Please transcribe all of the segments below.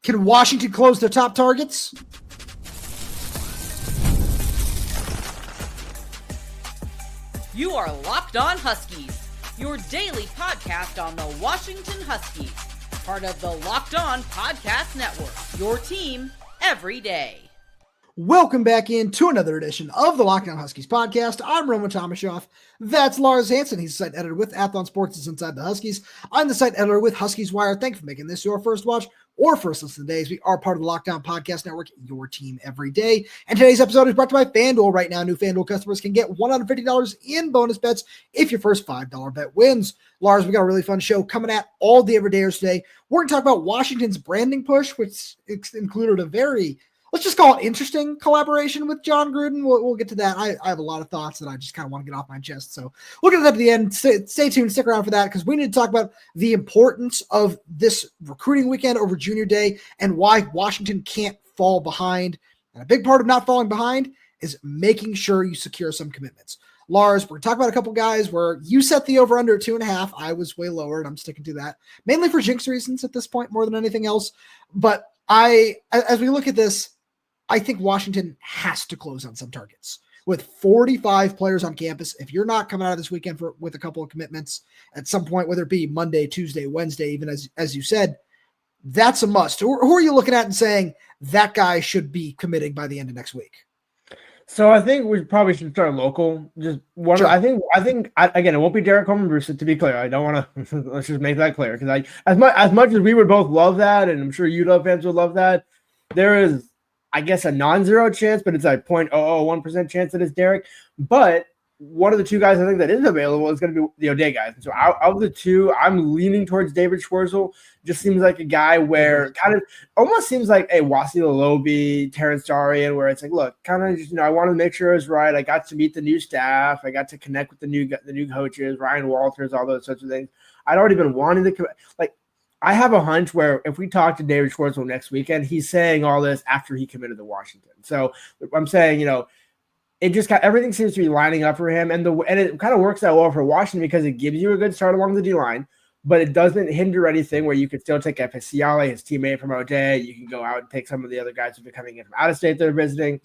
Can Washington close their top targets? You are Locked On Huskies, your daily podcast on the Washington Huskies, part of the Locked On Podcast Network, your team every day. Welcome back into another edition of the Locked On Huskies podcast. I'm Roman Tomashoff. That's Lars Hansen. He's the site editor with Athlon Sports is Inside the Huskies. I'm the site editor with Huskies Wire. Thank you for making this your first watch or first listen today, as we are part of the Locked On Podcast Network, your team every day. And today's episode is brought to you by FanDuel. Right now, new FanDuel customers can get $150 in bonus bets if your first $5 bet wins. Lars, we got a really fun show coming at all the everydayers today. We're going to talk about Washington's branding push, which included a very, let's just call it interesting collaboration with Jon Gruden. We'll get to that. I have a lot of thoughts that I just kind of want to get off my chest. So we'll get to that at the end. Stay tuned. Stick around for that because we need to talk about the importance of this recruiting weekend over Junior Day and why Washington can't fall behind. And a big part of not falling behind is making sure you secure some commitments. Lars, we're going to talk about a couple guys where you set the over-under at 2.5. I was way lower, and I'm sticking to that, mainly for jinx reasons at this point more than anything else. But as we look at this, I think Washington has to close on some targets. With 45 players on campus, if you're not coming out of this weekend with a couple of commitments at some point, whether it be Monday, Tuesday, Wednesday, even as you said, that's a must. Who are you looking at and saying that guy should be committing by the end of next week? So I think we probably should start local. Just one. Sure. I think again, it won't be Derek Coleman Bruce. To be clear, I don't want to. Let's just make that clear because as much as we would both love that, and I'm sure UW fans would love that, there is, I guess, a non-zero chance, but it's like 0.001% chance that it's Derek. But one of the two guys I think that is available is going to be the O'Day guys. And so out of the two, I'm leaning towards David Schwerzel. Just seems like a guy where kind of almost seems like a Wasila Lobi, Terrence Darian, where it's like, look, kind of just, I want to make sure it's right. I got to meet the new staff. I got to connect with the new coaches, Ryan Walters, all those sorts of things. I'd already been wanting to I have a hunch where if we talk to David Schwerzel next weekend, he's saying all this after he committed to Washington. So I'm saying, it just everything seems to be lining up for him, and it kind of works out well for Washington because it gives you a good start along the D line, but it doesn't hinder anything where you could still take Efesiale, his teammate from O'Day. You can go out and take some of the other guys who've been coming in from out of state that are visiting.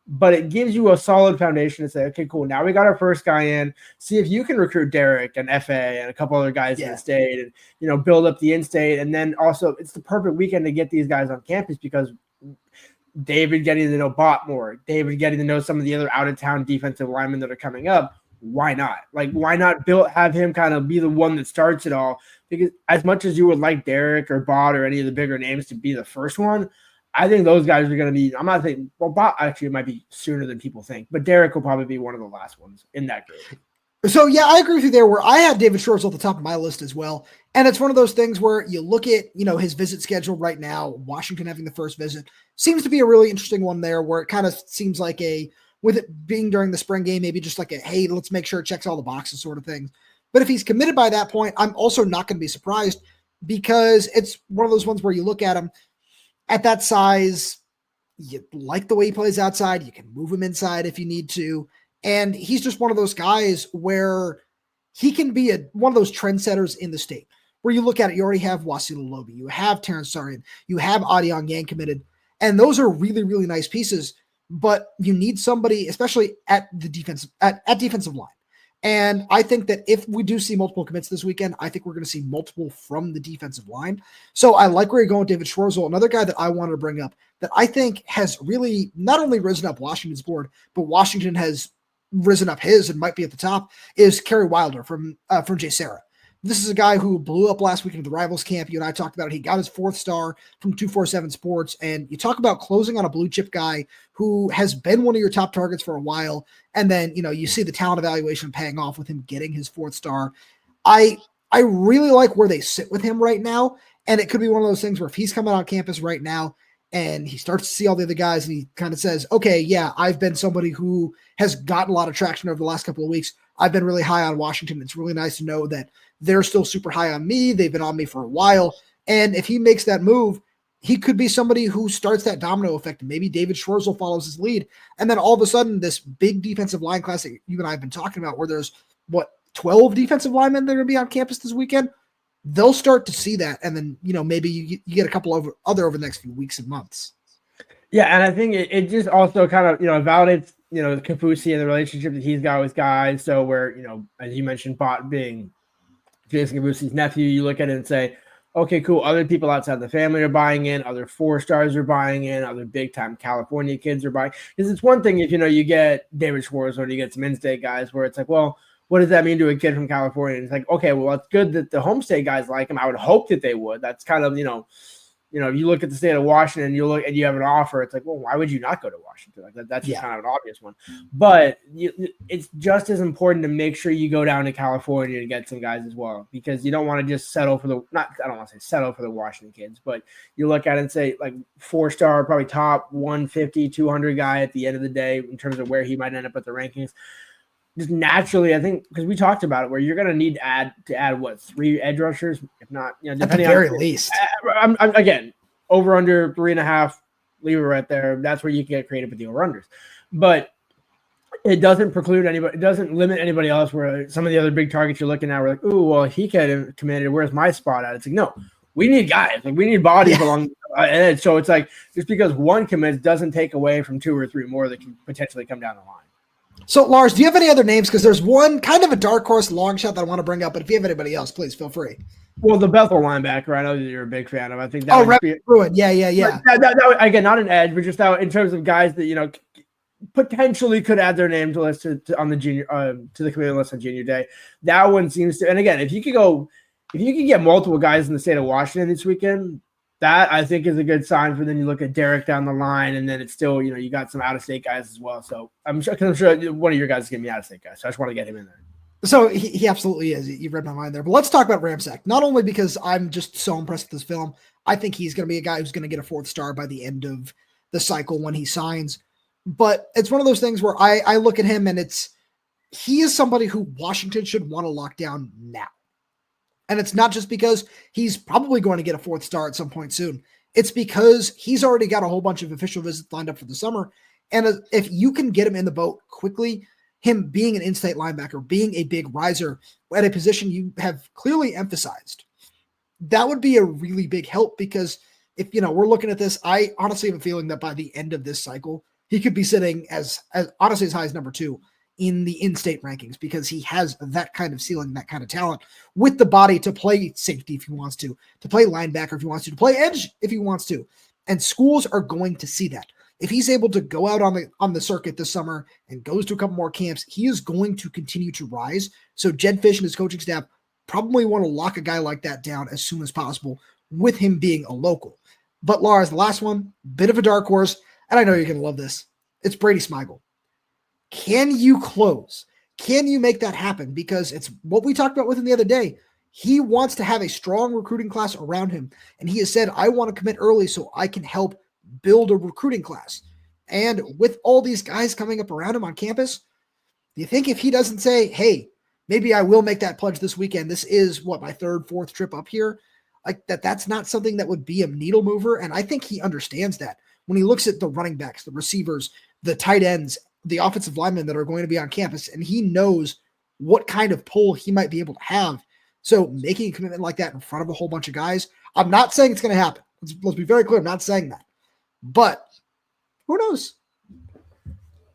But it gives you a solid foundation to say, okay, cool. Now we got our first guy in. See if you can recruit Derek and FA and a couple other guys in the state and, build up the in-state. And then also it's the perfect weekend to get these guys on campus because David getting to know Bot more, David getting to know some of the other out-of-town defensive linemen that are coming up. Why not? Why not have him kind of be the one that starts it all? Because as much as you would like Derek or Bot or any of the bigger names to be the first one, I think those guys are going to be – I'm not thinking – well, Bot actually might be sooner than people think, but Derek will probably be one of the last ones in that group. So, yeah, I agree with you there where I had David Schwerzel at the top of my list as well. And it's one of those things where you look at, his visit schedule right now, Washington having the first visit, seems to be a really interesting one there where it kind of seems like with it being during the spring game, maybe just like hey, let's make sure it checks all the boxes sort of thing. But if he's committed by that point, I'm also not going to be surprised because it's one of those ones where you look at him at that size, you like the way he plays outside, you can move him inside if you need to. And he's just one of those guys where he can be one of those trendsetters in the state. Where you look at it, you already have Wasila Lobi, you have Terrence Darian, you have Adiong Yang committed, and those are really, really nice pieces. But you need somebody, especially at the defensive line. And I think that if we do see multiple commits this weekend, I think we're going to see multiple from the defensive line. So I like where you're going with David Schwerzel. Another guy that I wanted to bring up that I think has really not only risen up Washington's board, but Washington has risen up his and might be at the top is Kerry Wilder from JSerra. This is a guy who blew up last weekend at the Rivals camp. You and I talked about it. He got his 4th star from 247 Sports. And you talk about closing on a blue chip guy who has been one of your top targets for a while. And then, you see the talent evaluation paying off with him getting his 4th star. I really like where they sit with him right now. And it could be one of those things where if he's coming on campus right now and he starts to see all the other guys and he kind of says, okay, yeah, I've been somebody who has gotten a lot of traction over the last couple of weeks. I've been really high on Washington. It's really nice to know that they're still super high on me. They've been on me for a while. And if he makes that move, he could be somebody who starts that domino effect. Maybe David Schwerzel follows his lead. And then all of a sudden, this big defensive line class that you and I have been talking about, where there's, 12 defensive linemen that are going to be on campus this weekend? they'll start to see that. And then, maybe you get a couple over the next few weeks and months. Yeah, and I think it just also kind of, validates, Kafusi and the relationship that he's got with guys. So where, as you mentioned, Bot being Jason Kafusi's nephew, you look at it and say, okay, cool. Other people outside the family are buying in. Other 4-stars are buying in. Other big-time California kids are buying. Because it's one thing if, you get David Schwerzel or you get some in-state guys where it's like, well, what does that mean to a kid from California? And it's like, okay, well, it's good that the home state guys like him. I would hope that they would. That's kind of, if you look at the state of Washington, and you have an offer, it's like, well, why would you not go to Washington? Like that's just kind of an obvious one. But it's just as important to make sure you go down to California to get some guys as well, because you don't want to just settle for I don't want to say settle for the Washington kids, but you look at it and say like 4-star, probably top 150, 200 guy at the end of the day in terms of where he might end up at the rankings. Just naturally, I think, because we talked about it, where you're going to need to add what, 3 edge rushers, if not, depending at the very least. I'm again, over under 3.5, leave it right there. That's where you can get creative with the over unders, but it doesn't preclude anybody. It doesn't limit anybody else. Where some of the other big targets you're looking at, we're like, ooh, well, he could have committed. Where's my spot at? It's like, no, we need guys. Like we need bodies along. And so it's like just because one commits doesn't take away from 2 or 3 more that can potentially come down the line. So, Lars, do you have any other names? Because there's one kind of a dark horse long shot that I want to bring up, but if you have anybody else, please feel free. Well, the Bethel linebacker, I know that you're a big fan of. I think that Ruin. Yeah. That, again, not an edge, but just out in terms of guys that, potentially could add their name to list on the junior to the committee list on junior day. That one seems to, and again, if you could get multiple guys in the state of Washington this weekend, that I think is a good sign for then you look at Derek down the line, and then it's still, you got some out-of-state guys as well. So I'm sure one of your guys is going to be out-of-state guys. So I just want to get him in there. So he absolutely is. You read my mind there. But let's talk about Ramsack. Not only because I'm just so impressed with this film, I think he's going to be a guy who's going to get a 4th star by the end of the cycle when he signs. But it's one of those things where I look at him and he is somebody who Washington should want to lock down now. And it's not just because he's probably going to get a 4th star at some point soon. It's because he's already got a whole bunch of official visits lined up for the summer. And if you can get him in the boat quickly, him being an in-state linebacker, being a big riser at a position you have clearly emphasized, that would be a really big help, because if, we're looking at this, I honestly have a feeling that by the end of this cycle, he could be sitting as honestly as high as number 2 in the in-state rankings, because he has that kind of ceiling, that kind of talent with the body to play safety if he wants to play linebacker if he wants to play edge if he wants to. And schools are going to see that. If he's able to go out on the circuit this summer and goes to a couple more camps, he is going to continue to rise. So Jedd Fisch and his coaching staff probably want to lock a guy like that down as soon as possible, with him being a local. But Lars, the last one, bit of a dark horse, and I know you're going to love this. It's Brady Smigiel. Can you close? Can you make that happen? Because it's what we talked about with him the other day. He wants to have a strong recruiting class around him. And he has said, I want to commit early so I can help build a recruiting class. And with all these guys coming up around him on campus, do you think if he doesn't say, hey, maybe I will make that pledge this weekend, this is my 3rd, 4th trip up here, like that's not something that would be a needle mover. And I think he understands that when he looks at the running backs, the receivers, the tight ends, the offensive linemen that are going to be on campus, and he knows what kind of pull he might be able to have. So making a commitment like that in front of a whole bunch of guys, I'm not saying it's going to happen. Let's be very clear. I'm not saying that, but who knows?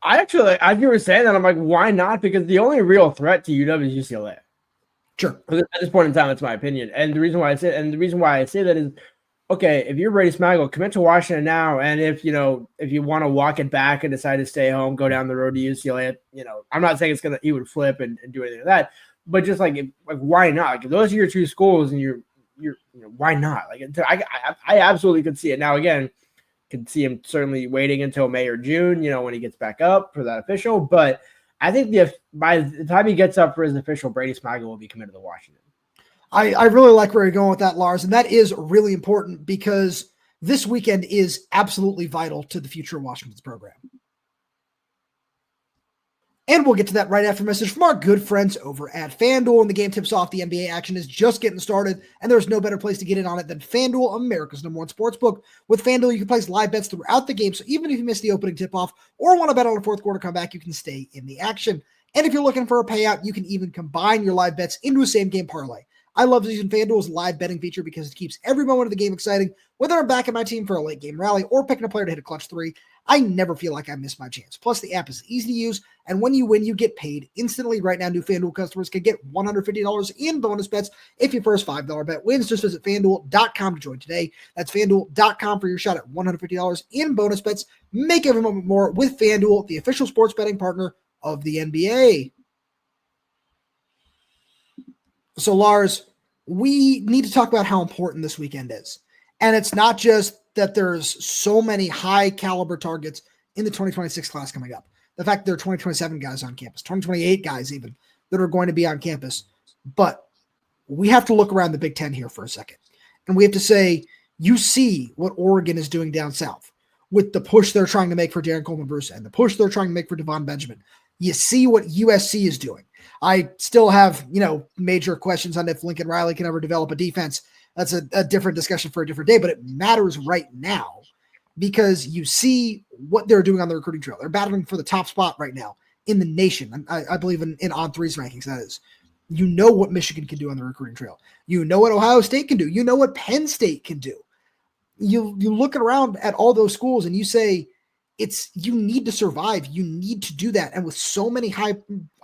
As you were saying that, I'm like, why not? Because the only real threat to UW is UCLA. Sure. At this point in time, that's my opinion. And the reason why I say that is, okay, if you're Brady Smigiel, commit to Washington now. And if you want to walk it back and decide to stay home, go down the road to UCLA, I'm not saying he would flip and do anything like that, but just why not? Like, if those are your 2 schools and you're why not? Like, I absolutely could see it. Now, again, could see him certainly waiting until May or June, when he gets back up for that official. But I think by the time he gets up for his official, Brady Smigiel will be committed to Washington. I really like where you're going with that, Lars, and that is really important because this weekend is absolutely vital to the future of Washington's program. And we'll get to that right after a message from our good friends over at FanDuel. And the game tips off. The NBA action is just getting started, and there's no better place to get in on it than FanDuel, America's #1 sportsbook. With FanDuel, you can place live bets throughout the game, so even if you miss the opening tip-off or want to bet on a 4th quarter comeback, you can stay in the action. And if you're looking for a payout, you can even combine your live bets into a same-game parlay. I love using FanDuel's live betting feature because it keeps every moment of the game exciting. Whether I'm backing my team for a late game rally or picking a player to hit a clutch three, I never feel like I missed my chance. Plus, the app is easy to use, and when you win, you get paid instantly. Right now, new FanDuel customers can get $150 in bonus bets if your first $5 bet wins. Just visit FanDuel.com to join today. That's FanDuel.com for your shot at $150 in bonus bets. Make every moment more with FanDuel, the official sports betting partner of the NBA. So, Lars, we need to talk about how important this weekend is. And it's not just that there's so many high caliber targets in the 2026 class coming up. The fact there are 2027 guys on campus, 2028 guys even that are going to be on campus. But we have to look around the Big Ten here for a second. And we have to say, you see what Oregon is doing down south with the push they're trying to make for Darren Coleman-Bruce and the push they're trying to make for Devon Benjamin. You see what USC is doing. I still have, major questions on if Lincoln Riley can ever develop a defense. That's a different discussion for a different day, but it matters right now because you see what they're doing on the recruiting trail. They're battling for the top spot right now in the nation. I believe in On3's rankings, that is. You know what Michigan can do on the recruiting trail. You know what Ohio State can do. You know what Penn State can do. You look around at all those schools and you say, you need to survive. You need to do that. And with so many high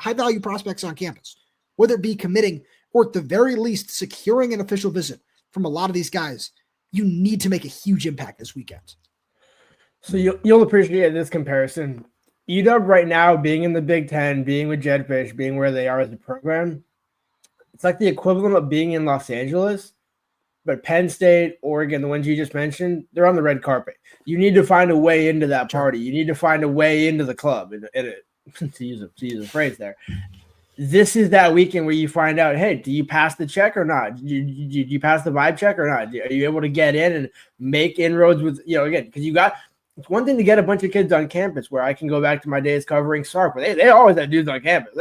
value prospects on campus, whether it be committing or at the very least securing an official visit from a lot of these guys, you need to make a huge impact this weekend. So you'll appreciate this comparison. UW right now being in the Big Ten, being with Jedd Fisch, being where they are as a program, it's like the equivalent of being in Los Angeles. But Penn State, Oregon, the ones you just mentioned, they're on the red carpet. You need to find a way into that party. You need to find a way into the club, to use a phrase there. This is that weekend where you find out, hey, do you pass the check or not? Do you pass the vibe check or not? Are you able to get in and make inroads with, again, because it's one thing to get a bunch of kids on campus where I can go back to my days covering Sark, but they always had dudes on campus.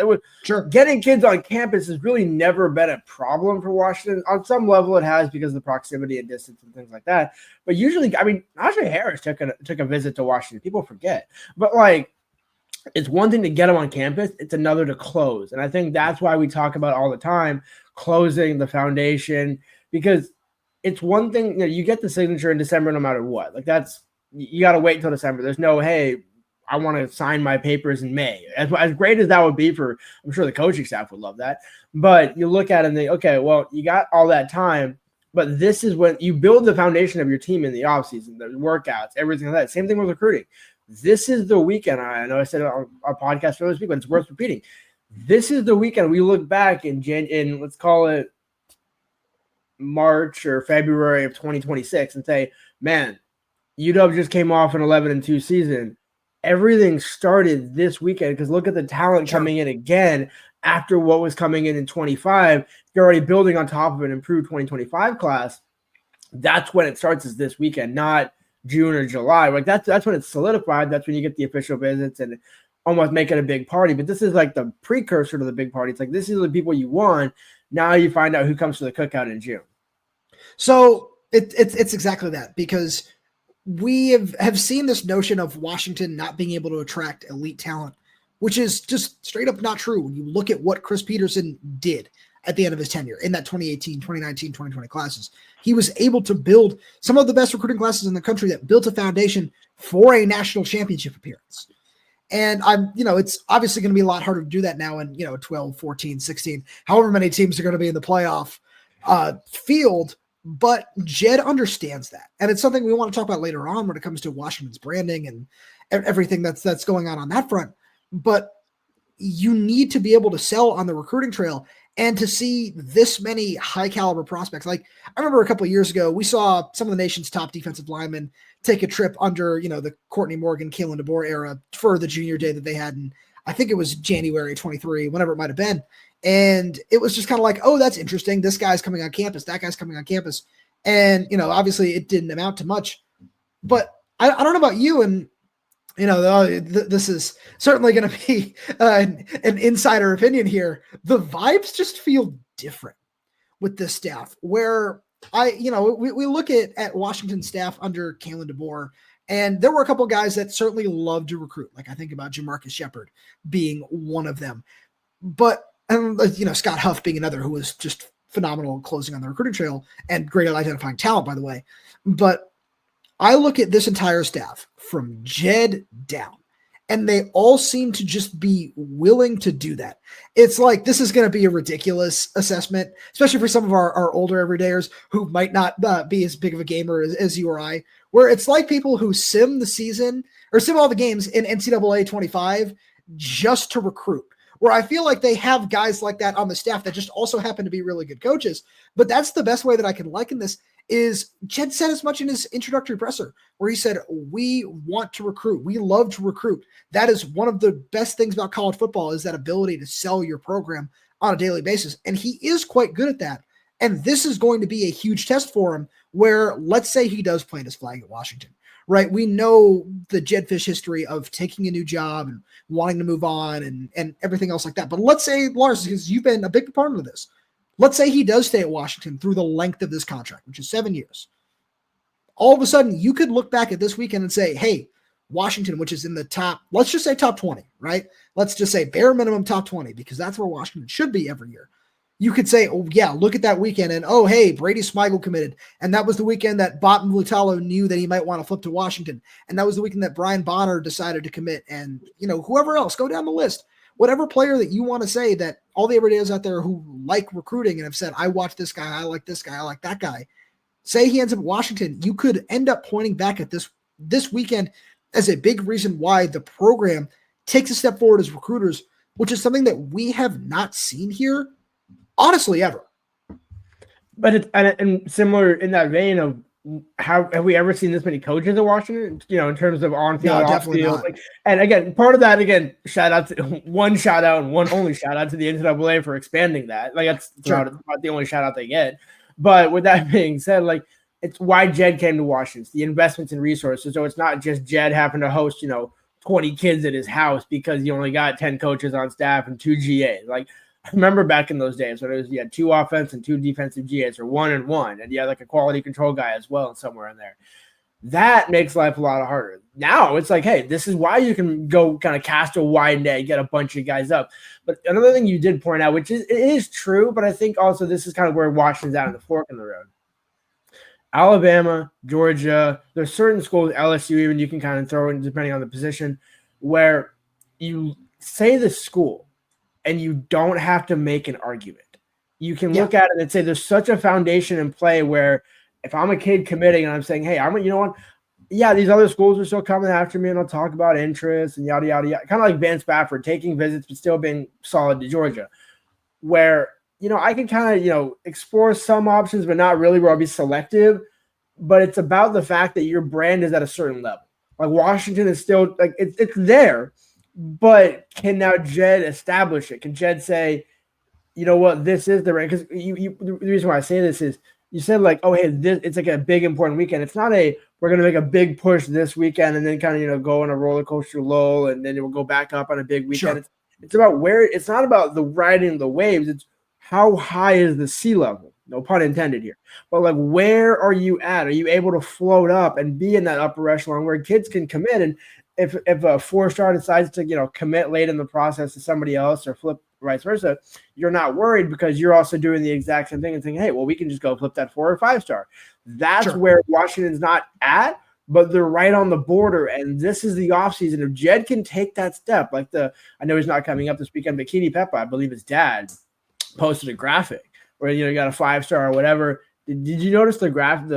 Getting kids on campus has really never been a problem for Washington. On some level, it has because of the proximity and distance and things like that. But usually, Najee Harris took a visit to Washington. People forget. But, it's one thing to get them on campus. It's another to close. And I think that's why we talk about all the time, closing the foundation, because it's one thing, you get the signature in December no matter what. You got to wait until December. There's no, hey, I want to sign my papers in May. As great as that would be I'm sure the coaching staff would love that. But you look at it and think, okay, well, you got all that time, but this is when you build the foundation of your team in the offseason, the workouts, everything like that. Same thing with recruiting. This is the weekend. I know I said it on our podcast earlier this week, but it's worth repeating. This is the weekend we look back in let's call it March or February of 2026 and say, man, UW just came off an 11-2 season. Everything started this weekend because look at the talent coming in again after what was coming in 25. You're already building on top of an improved 2025 class. That's when it starts, is this weekend, not June or July. That's when it's solidified. That's when you get the official visits and almost make it a big party. But this is like the precursor to the big party. It's like this is the people you want. Now you find out who comes to the cookout in June. So it's exactly that, because we have seen this notion of Washington not being able to attract elite talent, which is just straight up not true. When you look at what Chris Peterson did at the end of his tenure in that 2018, 2019, 2020 classes, he was able to build some of the best recruiting classes in the country that built a foundation for a national championship appearance. And it's obviously going to be a lot harder to do that now in, 12, 14, 16, however many teams are going to be in the playoff field. But Jedd understands that. And it's something we want to talk about later on when it comes to Washington's branding and everything that's going on that front. But you need to be able to sell on the recruiting trail and to see this many high caliber prospects. I remember a couple of years ago, we saw some of the nation's top defensive linemen take a trip under, the Courtney Morgan, Kalen DeBoer era for the junior day that they had in, I think it was January 23, whenever it might've been. And it was just kind of like, oh, that's interesting. This guy's coming on campus. That guy's coming on campus. And, obviously it didn't amount to much, but I don't know about you. And, this is certainly going to be an insider opinion here. The vibes just feel different with this staff where we look at Washington staff under Kalen DeBoer, and there were a couple of guys that certainly loved to recruit. I think about Jamarcus Shepard being one of them, but Scott Huff being another who was just phenomenal closing on the recruiting trail and great at identifying talent, by the way. But I look at this entire staff from Jedd down, and they all seem to just be willing to do that. It's like this is going to be a ridiculous assessment, especially for some of our older everydayers who might not be as big of a gamer as you or I, where it's like people who sim the season or sim all the games in NCAA 25 just to recruit, where I feel like they have guys like that on the staff that just also happen to be really good coaches. But that's the best way that I can liken this. Is Jedd said as much in his introductory presser where he said, we want to recruit. We love to recruit. That is one of the best things about college football is that ability to sell your program on a daily basis. And he is quite good at that. And this is going to be a huge test for him where let's say he does plant his flag at Washington, right? We know the Jedd Fisch history of taking a new job and wanting to move on and everything else like that. But let's say, Lars, because you've been a big proponent of this, let's say he does stay at Washington through the length of this contract, which is 7 years. All of a sudden, you could look back at this weekend and say, hey, Washington, which is in the top, let's just say top 20, right? Let's just say bare minimum top 20, because that's where Washington should be every year. You could say, oh, yeah, look at that weekend. And, oh, hey, Brady Smigiel committed. And that was the weekend that Bob Mulitalo knew that he might want to flip to Washington. And that was the weekend that Brian Bonner decided to commit. And, whoever else, go down the list. Whatever player that you want to say that all the everydayers out there who like recruiting and have said, I watch this guy, I like this guy, I like that guy, say he ends up at Washington, you could end up pointing back at this weekend as a big reason why the program takes a step forward as recruiters, which is something that we have not seen here, honestly, ever. But it's and similar in that vein of how have we ever seen this many coaches in Washington? In terms of on field, off field. And again, part of that, shout out and one only shout out to the NCAA for expanding that. That's not the only shout out they get. But with that being said, it's why Jedd came to Washington. It's the investments in resources. So it's not just Jedd having to host, 20 kids at his house because he only got 10 coaches on staff and 2 GAs. I remember back in those days when it was you had 2 offense and 2 defensive GAs or 1 and 1, and you had a quality control guy as well somewhere in there. That makes life a lot harder. Now it's hey, this is why you can go kind of cast a wide net, get a bunch of guys up. But another thing you did point out, which is true, but I think also this is kind of where Washington's out in the fork in the road. Alabama, Georgia, there's certain schools, LSU even, you can kind of throw in depending on the position, where you say the school and you don't have to make an argument. You can look at it and say there's such a foundation in play where if I'm a kid committing and I'm saying, hey, these other schools are still coming after me and I'll talk about interest and yada, yada, yada. Kind of like Van Spafford taking visits but still being solid to Georgia, where, I can kind of, explore some options but not really where I'll be selective. But it's about the fact that your brand is at a certain level. Washington is still, it's there. But can now Jedd establish it? Can Jedd say, you know what, this is the brand? Because the reason why I say this is you said oh, hey, it's a big important weekend. It's not we're going to make a big push this weekend and then kind of, go on a roller coaster lull and then it will go back up on a big weekend. Sure. It's about it's not about the riding the waves. It's how high is the sea level? No pun intended here. But where are you at? Are you able to float up and be in that upper echelon where kids can commit? And if a 4-star decides to, commit late in the process to somebody else or flip vice versa, you're not worried because you're also doing the exact same thing and thinking, hey, well, we can just go flip that 4 or 5-star. That's where Washington's not at, but they're right on the border. And this is the offseason. If Jedd can take that step, I know he's not coming up this weekend, but Keedy Peppa, I believe his dad, posted a graphic where, you got a 5-star or whatever. Did you notice the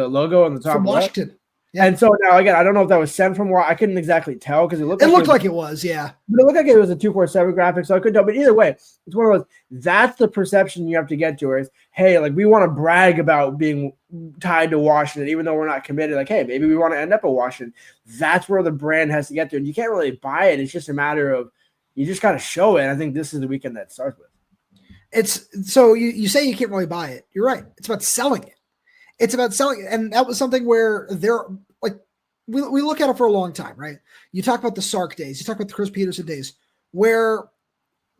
logo on the top? From Washington. Yeah. And so now, again, I don't know if that was sent from where I couldn't exactly tell because it looked like it was, yeah. But it looked like it was a 247 graphic, so I couldn't tell. But either way, it's one of those, that's the perception you have to get to, where it's, hey, we want to brag about being tied to Washington, even though we're not committed. Hey, maybe we want to end up at Washington. That's where the brand has to get to. And you can't really buy it. It's just a matter of, you just got to show it. And I think this is the weekend that starts with. So you say you can't really buy it. You're right. It's about selling it. It's about selling it. And that was something where we look at it for a long time, right? You talk about the Sark days, you talk about the Chris Peterson days, where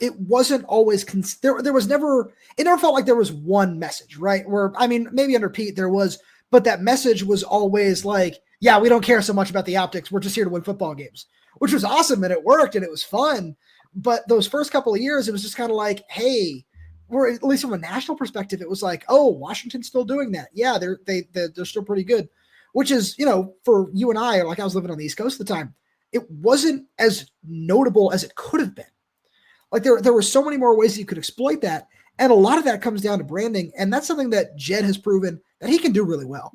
it wasn't always there was never, it never felt like there was one message, right? Where, maybe under Pete there was, but that message was always yeah, we don't care so much about the optics. We're just here to win football games, which was awesome. And it worked and it was fun. But those first couple of years, it was just kind of hey, or at least from a national perspective, it was like, oh, Washington's still doing that. Yeah, they're still pretty good, which is, for you and I, like I was living on the East Coast at the time, it wasn't as notable as it could have been. Like there were so many more ways that you could exploit that. And a lot of that comes down to branding. And that's something that Jedd has proven that he can do really well.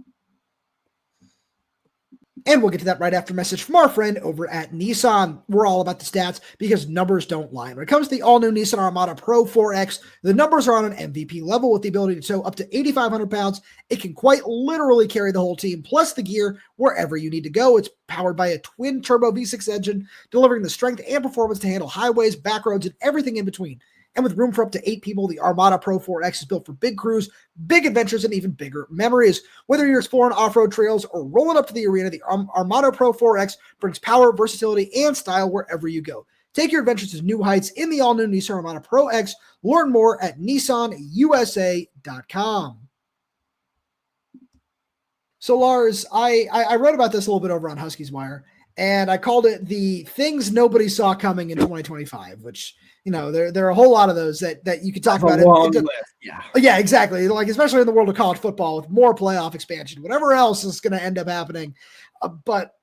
And we'll get to that right after a message from our friend over at Nissan. We're all about the stats because numbers don't lie. When it comes to the all-new Nissan Armada Pro 4X, the numbers are on an MVP level with the ability to tow up to 8,500 pounds. It can quite literally carry the whole team, plus the gear, wherever you need to go. It's powered by a twin-turbo V6 engine, delivering the strength and performance to handle highways, back roads, and everything in between. And with room for up to 8 people, the Armada Pro 4X is built for big crews, big adventures, and even bigger memories. Whether you're exploring off-road trails or rolling up to the arena, the Armada Pro 4X brings power, versatility, and style wherever you go. Take your adventures to new heights in the all-new Nissan Armada Pro X. Learn more at nissanusa.com. So, Lars, I wrote about this a little bit over on Huskies Wire, and I called it the things nobody saw coming in 2025, which, there are a whole lot of those that you could talk about. Yeah, exactly. Like, especially in the world of college football with more playoff expansion, whatever else is going to end up happening. But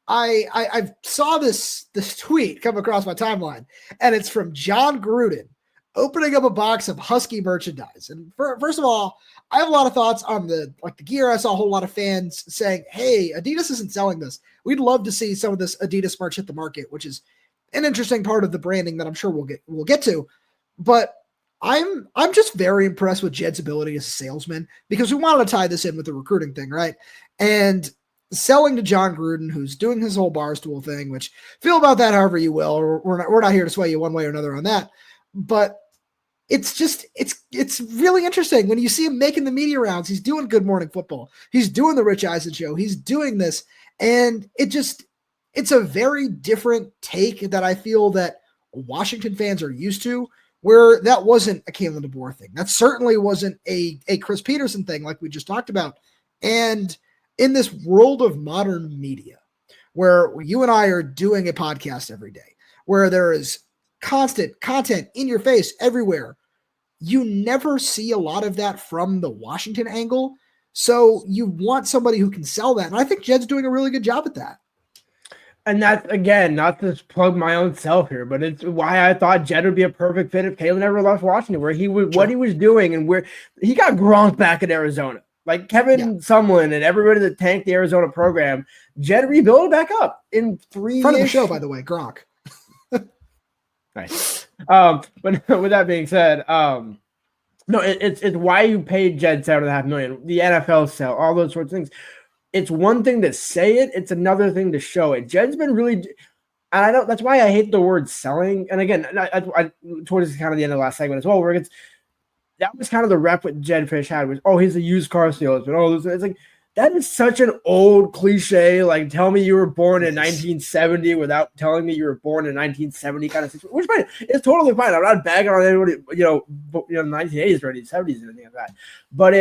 I saw this tweet come across my timeline, and it's from Jon Gruden opening up a box of Husky merchandise. And first of all, I have a lot of thoughts on the gear. I saw a whole lot of fans saying, hey, Adidas isn't selling this. We'd love to see some of this Adidas merch hit the market, which is an interesting part of the branding that I'm sure we'll get to. But I'm just very impressed with Jedd's ability as a salesman, because we wanted to tie this in with the recruiting thing, right? And selling to Jon Gruden, who's doing his whole Barstool thing, which feel about that however you will. We're not here to sway you one way or another on that. But it's really interesting when you see him making the media rounds. He's doing Good Morning Football. He's doing the Rich Eisen show. He's doing this. And it's a very different take that I feel that Washington fans are used to, where that wasn't a Kalen DeBoer thing. That certainly wasn't a Chris Peterson thing like we just talked about. And in this world of modern media, where you and I are doing a podcast every day, where there is constant content in your face everywhere, you never see a lot of that from the Washington angle. So you want somebody who can sell that. And I think Jedd's doing a really good job at that. And that's, again, not to plug my own self here, but it's why I thought Jedd would be a perfect fit if Kalen never left Washington, where he would, what he was doing, and where he got Gronk back at Arizona. Like Kevin Sumlin and everybody that tanked the Arizona program, Jedd rebuilt it back up in 3 years. Front of the show, by the way, Gronk. Nice. But with that being said, no, it's why you paid Jedd $7.5 million. The NFL sell, all those sorts of things. It's one thing to say it; it's another thing to show it. Jedd's been really, and I don't. That's why I hate the word selling. And again, I towards kind of the end of the last segment as well, where that was kind of the rep what Jedd Fisch had was, oh, he's a used car salesman. Oh, it's like that is such an old cliche. Like, tell me you were born in 1970 without telling me you were born in 1970 kind of situation. Which fine, it's totally fine. I'm not bagging on anybody, 1980s or 1970s or anything like that. But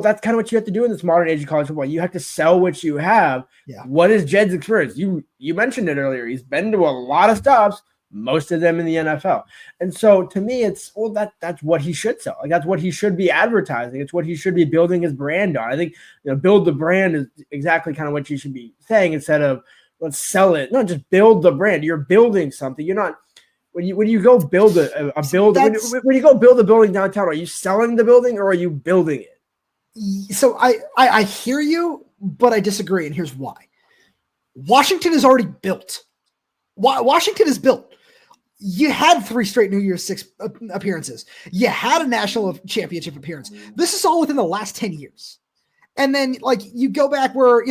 that's kind of what you have to do in this modern age of college football. You have to sell what you have. Yeah. What is Jedd's experience? You mentioned it earlier. He's been to a lot of stops, most of them in the NFL. And so to me, it's that's what he should sell. Like, that's what he should be advertising. It's what he should be building his brand on. I think build the brand is exactly kind of what you should be saying, instead of let's sell it. No, just build the brand. You're building something. You're not when you go build a building. When you go build a building downtown, are you selling the building or are you building it? So I hear you, but I disagree, and here's why. Washington is already built. Washington is built. You had 3 straight New Year's Six appearances. You had a national championship appearance. This is all within the last 10 years. And then, like, you go back where,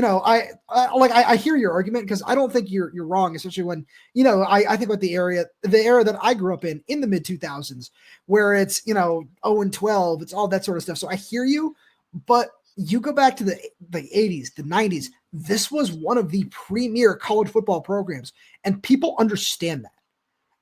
I hear your argument, because I don't think you're wrong, especially when, I think about the era that I grew up in the mid 2000s, where it's, 0-12, it's all that sort of stuff. So I hear you, but you go back to the 80s, the 90s, this was one of the premier college football programs, and people understand that.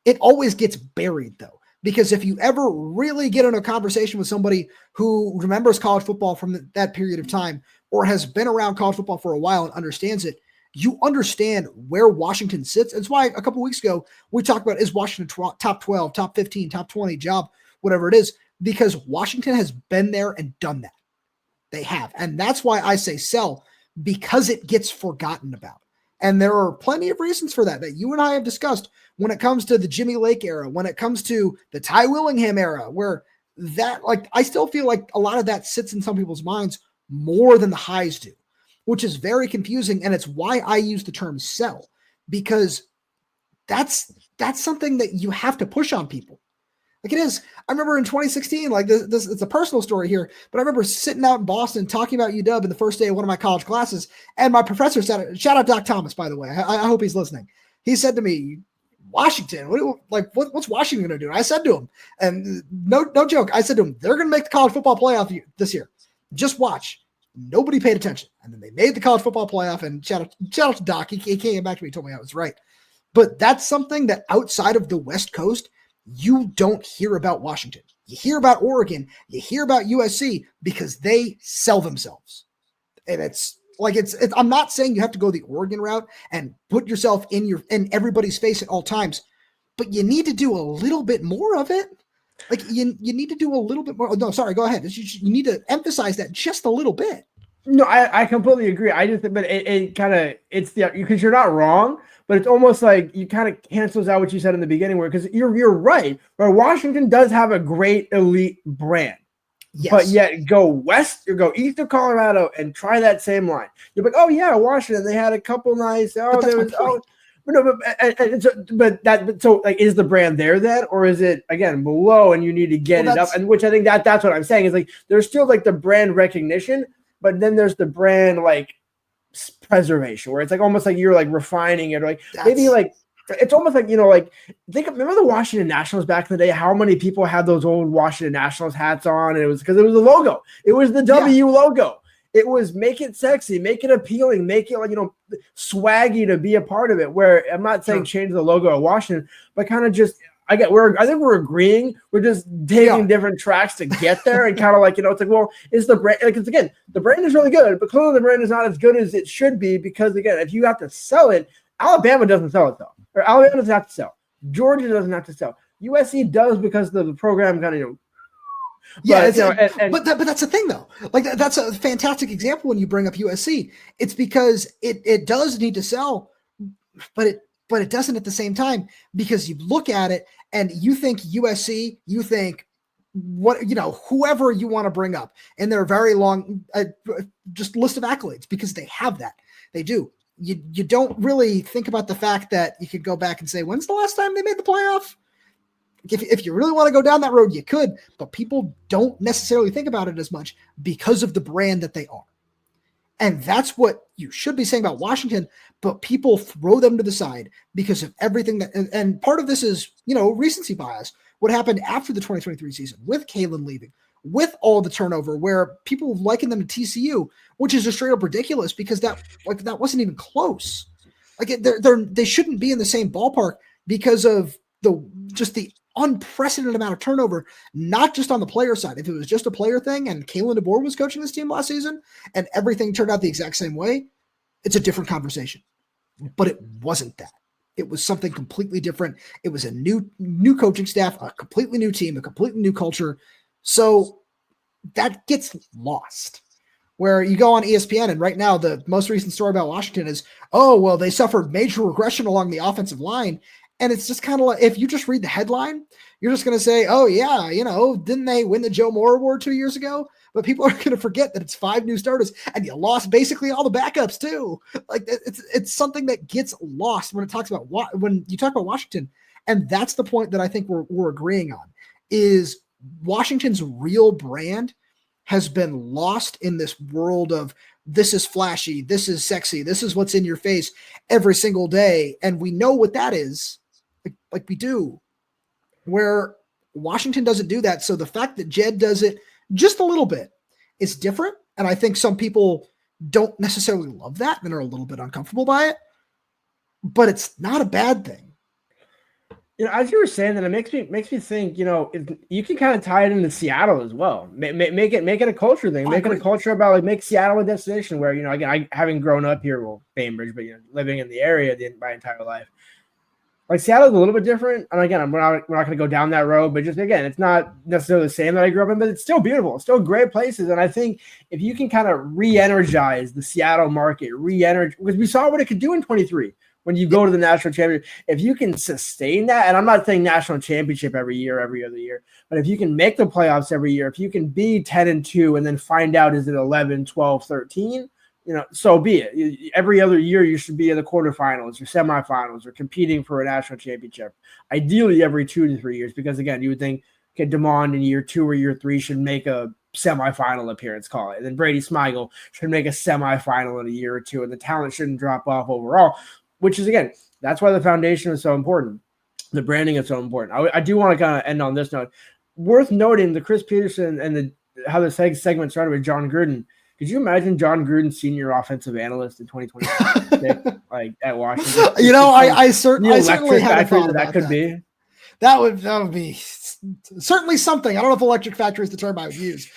It always gets buried, though, because if you ever really get in a conversation with somebody who remembers college football from that period of time, or has been around college football for a while and understands it, you understand where Washington sits. That's why a couple of weeks ago we talked about, is Washington top 12, top 15, top 20 job, whatever it is. because Washington has been there and done that. They have. And that's why I say sell, because it gets forgotten about. And there are plenty of reasons for that you and I have discussed when it comes to the Jimmy Lake era, when it comes to the Ty Willingham era, where that, like, I still feel like a lot of that sits in some people's minds more than the highs do, which is very confusing. And it's why I use the term sell, because that's something that you have to push on people. Like it is. I remember in 2016, like this it's a personal story here, but I remember sitting out in Boston talking about UW in the first day of one of my college classes, and my professor said, shout out Doc Thomas, by the way. I hope he's listening. He said to me, Washington, what's Washington going to do? And I said to him, and no joke, I said to him, they're going to make the college football playoff this year. Just watch. Nobody paid attention. And then they made the college football playoff, and shout out to Doc. He came back to me and told me I was right. But that's something that outside of the West Coast, you don't hear about Washington. You hear about Oregon. You hear about USC because they sell themselves. And it's like, I'm not saying you have to go the Oregon route and put yourself in everybody's face at all times, but you need to do a little bit more of it. Like you need to do a little bit more. No, sorry, go ahead. You need to emphasize that just a little bit. No, I completely agree. But it kind of, because you're not wrong, but it's almost like you kind of cancels out what you said in the beginning, because you're right. Where Washington does have a great elite brand, yes. But yet go west or go east of Colorado and try that same line. You're like, oh yeah, Washington, they had a couple nice. So is the brand there then, or is it again below and you need to get it up? And which I think that's what I'm saying is like there's still like the brand recognition, but then there's the brand like preservation where it's like almost like you're like refining it, or like maybe like it's almost like, you know, like remember the Washington Nationals back in the day, how many people had those old Washington Nationals hats on, and it was because it was the logo, it was the W logo. It was make it sexy, make it appealing, make it like, you know, swaggy to be a part of it. Where I'm not saying change the logo of Washington, but kind of just I think we're agreeing. We're just taking different tracks to get there, and kind of like, you know, it's like, well, is the brand, like, it's again, the brand is really good, but clearly the brand is not as good as it should be, because again, if you have to sell it, Alabama doesn't sell it though, or Alabama doesn't have to sell. Georgia doesn't have to sell. USC does because the program kind of, you know. Yeah, but that's the thing though. Like that's a fantastic example when you bring up USC. It's because it does need to sell, but it doesn't at the same time, because you look at it and you think USC, you think what, you know, whoever you want to bring up in their very long just list of accolades, because they have that. They do. You don't really think about the fact that you could go back and say, when's the last time they made the playoff? If you really want to go down that road, you could, but people don't necessarily think about it as much because of the brand that they are. And that's what you should be saying about Washington, but people throw them to the side because of everything that, and part of this is, you know, recency bias. What happened after the 2023 season with Kalen leaving, with all the turnover, where people liken them to TCU, which is just straight up ridiculous, because that wasn't even close. Like they shouldn't be in the same ballpark because of the unprecedented amount of turnover, not just on the player side. If it was just a player thing and Kalen DeBoer was coaching this team last season and everything turned out the exact same way, it's a different conversation. But it wasn't that. It was something completely different. It was a new coaching staff, a completely new team, a completely new culture. So that gets lost. Where you go on ESPN, and right now the most recent story about Washington is, oh, well, they suffered major regression along the offensive line. And it's just kind of like, if you just read the headline, you're just going to say, oh yeah, you know, didn't they win the Joe Moore Award 2 years ago? But people are going to forget that it's 5 new starters and you lost basically all the backups too. Like it's something that gets lost when you talk about Washington. And that's the point that I think we're agreeing on, is Washington's real brand has been lost in this world of, this is flashy, this is sexy, this is what's in your face every single day. And we know what that is. Like we do, where Washington doesn't do that. So the fact that Jedd does it just a little bit is different. And I think some people don't necessarily love that and are a little bit uncomfortable by it, but it's not a bad thing. You know, as you were saying that, it makes me think, you know, you can kind of tie it into Seattle as well. Make it a culture thing. Make it a culture about, like, make Seattle a destination where, you know, again, I having grown up here, well, Bainbridge, but, you know, living in the area my entire life, Like Seattle's a little bit different. And again, we're not going to go down that road, but just again, it's not necessarily the same that I grew up in, but it's still beautiful. It's still great places. And I think if you can kind of re-energize the Seattle market, because we saw what it could do in 23 when you go to the national championship. If you can sustain that, and I'm not saying national championship every year, every other year, but if you can make the playoffs every year, if you can be 10-2 and then find out is it 11, 12, 13, so be it. Every other year, you should be in the quarterfinals or semifinals or competing for a national championship. Ideally, every 2 to 3 years, because again, you would think, okay, DeMond in year 2 or year 3 should make a semifinal appearance, call it. And then Brady Smigiel should make a semifinal in a year or two, and the talent shouldn't drop off overall, which is, again, that's why the foundation is so important. The branding is so important. I do want to kind of end on this note. Worth noting the Chris Peterson and how the segment started with Jon Gruden. Could you imagine Jon Gruden, senior offensive analyst in 2020, like at Washington? I certainly had thought that could be. That would be certainly something. I don't know if electric factory is the term I would use.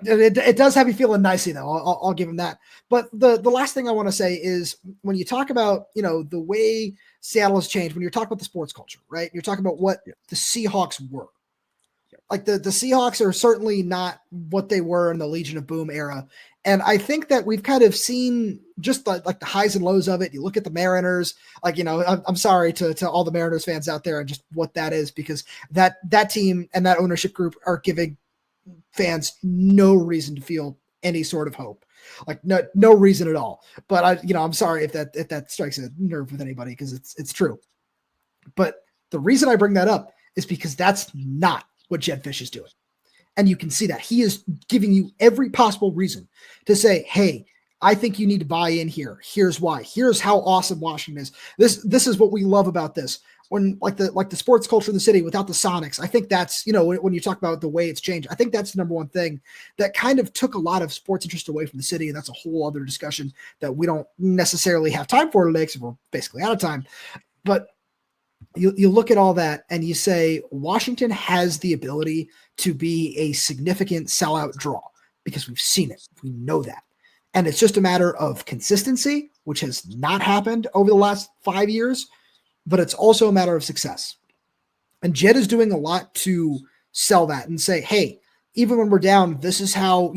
It does have you feeling nicey, though. I'll give him that. But the last thing I want to say is when you talk about, the way Seattle has changed, when you're talking about the sports culture, right? You're talking about what the Seahawks were. Like the Seahawks are certainly not what they were in the Legion of Boom era. And I think that we've kind of seen just like the highs and lows of it. You look at the Mariners, I'm sorry to all the Mariners fans out there and just what that is, because that team and that ownership group are giving fans no reason to feel any sort of hope, like no reason at all. But I'm sorry if that strikes a nerve with anybody, because it's true. But the reason I bring that up is because that's not what Jedd Fisch is doing. And you can see that he is giving you every possible reason to say, hey, I think you need to buy in here. Here's why. Here's how awesome Washington is. This is what we love about this. When like the sports culture in the city without the Sonics, I think that's, when you talk about the way it's changed, I think that's the number one thing that kind of took a lot of sports interest away from the city. And that's a whole other discussion that we don't necessarily have time for today, because we're basically out of time. But you look at all that and you say Washington has the ability to be a significant sellout draw, because we've seen it. We know that. And it's just a matter of consistency, which has not happened over the last 5 years, but it's also a matter of success. And Jedd is doing a lot to sell that and say, hey, even when we're down, this is how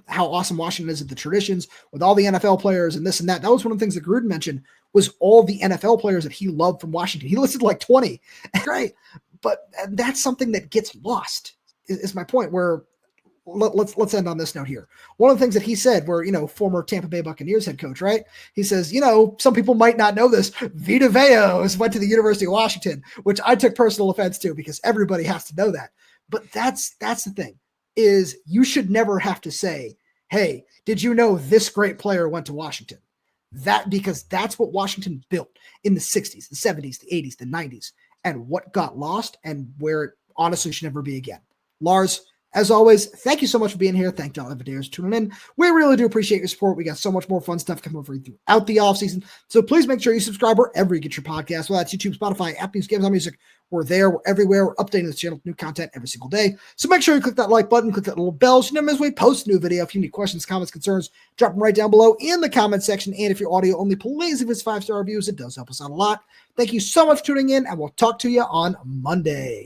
awesome Washington is at the traditions with all the NFL players and this and that. That was one of the things that Gruden mentioned, was all the NFL players that he loved from Washington. He listed like 20, right? But that's something that gets lost, is my point, where let's end on this note here. One of the things that he said, where, former Tampa Bay Buccaneers head coach, right? He says, some people might not know this. Vita Veos went to the University of Washington, which I took personal offense to, because everybody has to know that. But that's the thing, is you should never have to say, hey, did you know this great player went to Washington? Because that's what Washington built in the 60s, the 70s, the 80s, the 90s, and what got lost and where it honestly should never be again. Lars, as always, thank you so much for being here. Thank y'all for tuning in. We really do appreciate your support. We got so much more fun stuff coming for you throughout the offseason. So please make sure you subscribe wherever you get your podcast, whether that's YouTube, Spotify, Apple Music, Amazon Music. We're there. We're everywhere. We're updating this channel with new content every single day. So make sure you click that like button, click that little bell, so you never miss when we post a new video. If you have any questions, comments, concerns, drop them right down below in the comment section. And if you're audio only, please leave us 5-star reviews. It does help us out a lot. Thank you so much for tuning in, and we'll talk to you on Monday.